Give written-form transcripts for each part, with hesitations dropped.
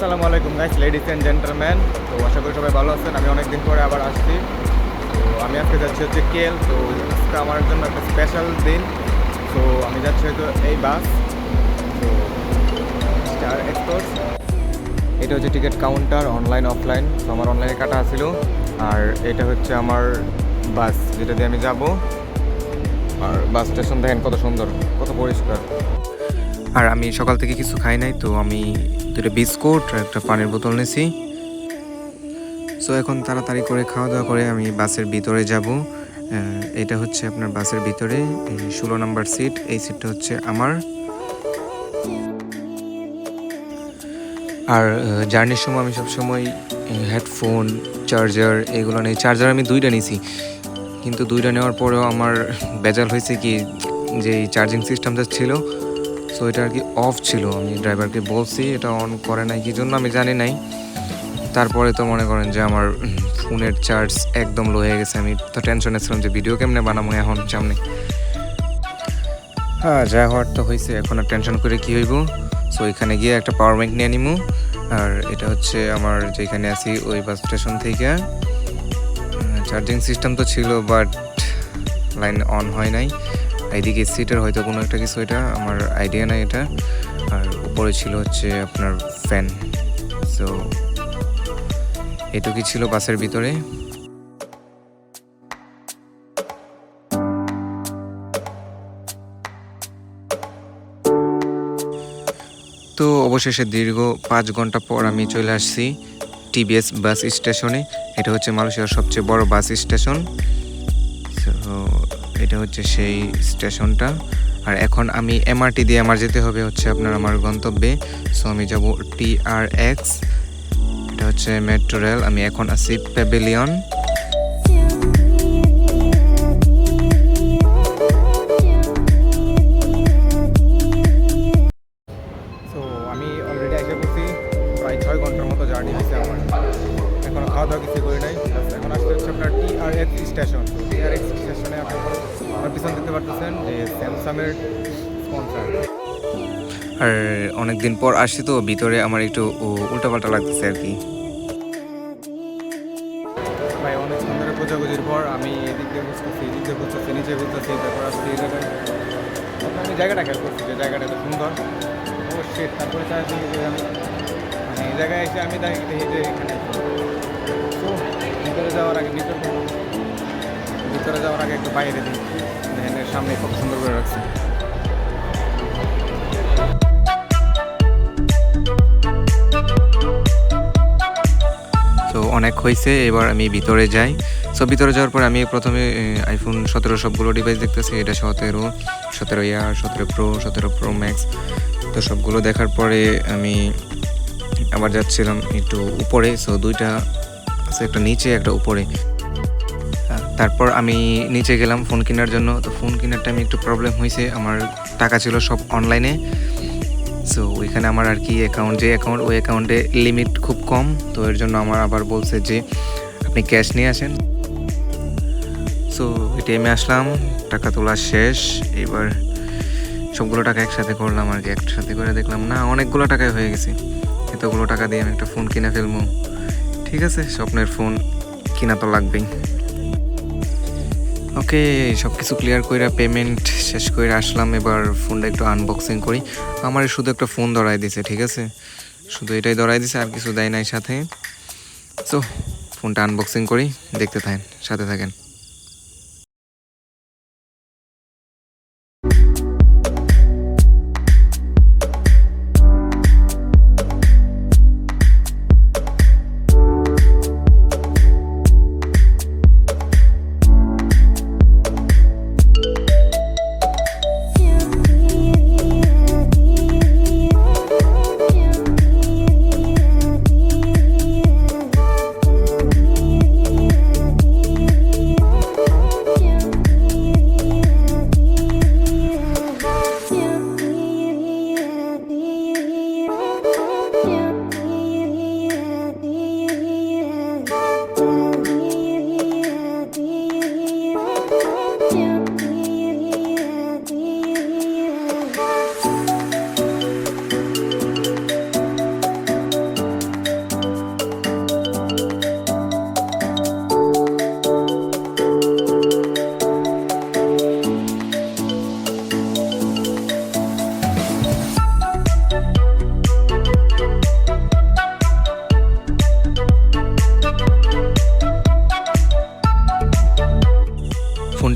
আসসালামু আলাইকুম guys, ladies and gentleman. তো আশা করি সবাই ভালো আছেন। আমি অনেকদিন পরে আবার আসছি। তো আমি আজকে যাচ্ছি হচ্ছে কেল। তো আজকে আমার জন্য একটা স্পেশাল দিন। তো আমি যাচ্ছি হয়তো এই বাস, তো স্টার এক্সপ্রেস। এটা হচ্ছে টিকিট কাউন্টার, অনলাইন অফলাইন। তো আমার অনলাইনে কাটা ছিল। আর এটা হচ্ছে আমার বাস, যেটা দিয়ে আমি যাব। আর বাস স্টেশন দেখেন কত সুন্দর, কত পরিষ্কার। আর আমি সকাল থেকে কিছু খাই নাই, তো আমি দুটো বিস্কুট আর একটা পানির বোতল নিয়েছি। সো এখন তাড়াতাড়ি করে খাওয়া দাওয়া করে আমি বাসের ভিতরে যাব। এটা হচ্ছে আপনার বাসের ভিতরে 16 নাম্বার সিট। এই সিটটা হচ্ছে আমার। আর জার্নির সময় আমি সবসময় হেডফোন, চার্জার এগুলো নেই। চার্জার আমি 2টা নিয়েছি, কিন্তু 2টা নেওয়ার পরেও আমার বেজাল হয়েছে কি, যে চার্জিং সিস্টেমটা ছিল সো এটা আর কি অফ ছিল। আমি ড্রাইভারকে বলছি, এটা অন করে নাই কি জন্য আমি জানি নাই। তারপরে তো মনে করেন যে আমার ফোনের চার্জ একদম লো হয়ে গেছে। আমি তো টেনশনে ছিলাম যে ভিডিও কেমনে বানাবো এখন সামনে। হ্যাঁ, যা হওয়ার তো হয়েছে, এখন আর টেনশন করে কি হইব। সো এখানে গিয়ে একটা পাওয়ার ব্যাংক নিয়ে নিমু। আর এটা হচ্ছে আমার যেখানে আছি ওই বাস স্টেশন থেকে। চার্জিং সিস্টেম তো ছিল, বাট লাইন অন হয় নাই। এইদিকে সিটের হয়তো কোনো একটা কিছু, এটা আমার আইডিয়া নাই এটা। আর উপরে ছিল হচ্ছে আপনার ফ্যান। সো এটুকুই ছিল বাসের ভিতরে। তো অবশেষে দীর্ঘ 5 ঘন্টা পর আমি চলে আসছি টিবিএস বাস স্টেশনে। এটা হচ্ছে মালয়েশিয়ার সবচেয়ে বড় বাস স্টেশন। তো এটা হচ্ছে সেই স্টেশনটা। আর এখন আমি এমআরটি দিয়ে আমার যেতে হবে হচ্ছে আপনার আমার গন্তব্যে। সো আমি যাব TRX, এটা হচ্ছে মেট্রো রেল। আমি এখন আছি প্যাভিলিয়ন। সো আমি অলরেডি এসে পড়ছি। প্রায় 6 ঘন্টার মতো জার্নি হয়েছে আমার। এখনো খাওয়া দাওয়া কিছু করি নাই। এখন আসতে হচ্ছে আপনার TRX স্টেশন। তো TRX স্টেশনে আপনার আমার পিছন দেখতে পারতেছেন যে স্যামসাংয়ের স্পন্সর। আর অনেকদিন পর আসছি, তো ভিতরে আমার একটু উল্টাপাল্টা লাগতেছে আর কি। ভাই অনেক সুন্দর খোঁজাখুঁজির পর আমি এদিক দিয়ে বুঝতেছি, এদিক দিয়ে বুঝতেছি, নিচে বুঝতেছি, তারপর আসছি এই জায়গায়। আমি জায়গাটা খেয়াল করছি যে জায়গাটা এত সুন্দর। অবশ্যই তারপরে চাইছি যে আমি মানে এই জায়গায় এসে আমি দেখি যে এখানে তো ভিতরে যাওয়ার আগে একটু বাইরে দিই, দেখেন এর সামনে কত সুন্দর করে রাখছে। তো অনেক হয়েছে, এবার আমি ভিতরে যাই। সো ভিতরে যাওয়ার পর আমি প্রথমে আইফোন 17 সবগুলো ডিভাইস দেখতেছি। এটা 17 ইয়ার, 17 প্রো, 17 প্রো ম্যাক্স। তো সবগুলো দেখার পরে আমি আবার যাচ্ছিলাম একটু উপরে। সো 2টা আছে, একটা নিচে একটা উপরে। তারপর আমি নিচে গেলাম ফোন কেনার জন্য। তো ফোন কেনার টাইমে একটু প্রবলেম হয়েছে, আমার টাকা ছিল সব অনলাইনে। সো ওইখানে আমার আর কি ওই অ্যাকাউন্টে লিমিট খুব কম। তো এর জন্য আমার আবার বলছে যে আপনি ক্যাশ নিয়ে আসেন। সো এটিএমে আসলাম, টাকা তোলা শেষ। এবার সবগুলো টাকা একসাথে করলাম আর কি। একসাথে করে দেখলাম না, অনেকগুলো টাকায় হয়ে গেছে। এতগুলো টাকা দিয়ে আমি একটা ফোন কিনে ফেলবো। ঠিক আছে, স্বপ্নের ফোন কিনা তো লাগবেই। ওকে, সব কিছু ক্লিয়ার করে পেমেন্ট শেষ করে আসলাম। এবার ফোনটা একটু আনবক্সিং করি। আমার শুধু একটা ফোন ধরাই দিছে, ঠিক আছে, শুধু এটাই ধরাই দিছে, আর কিছু দেয় নাই সাথে। সো ফোনটা আনবক্সিং করি, দেখতে থাকেন, সাথে থাকেন।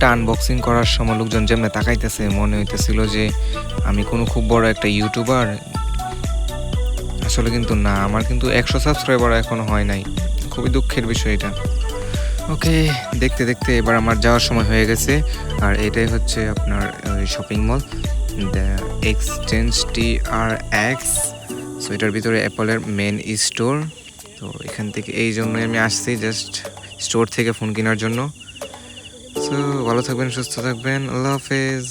প্রোডাক্টটা আনবক্সিং করার সময় লোকজন যেমন তাকাইতেছে মনে হইতেছিল যে আমি কোনো খুব বড় একটা ইউটিউবার। আসলে কিন্তু না, আমার কিন্তু 100 সাবস্ক্রাইবার এখনো হয় নাই, খুবই দুঃখের বিষয় এটা। ওকে, দেখতে দেখতে এবার আমার যাওয়ার সময় হয়ে গেছে। আর এটাই হচ্ছে আপনার shopping mall, the exchange TRX। So এটার ভিতরে অ্যাপলের মেন স্টোর। তো এখান থেকে এই জন্যই আমি আসছি, জাস্ট স্টোর থেকে ফোন কেনার জন্য। সো ভালো থাকবেন, সুস্থ থাকবেন, আল্লাহ হাফেজ।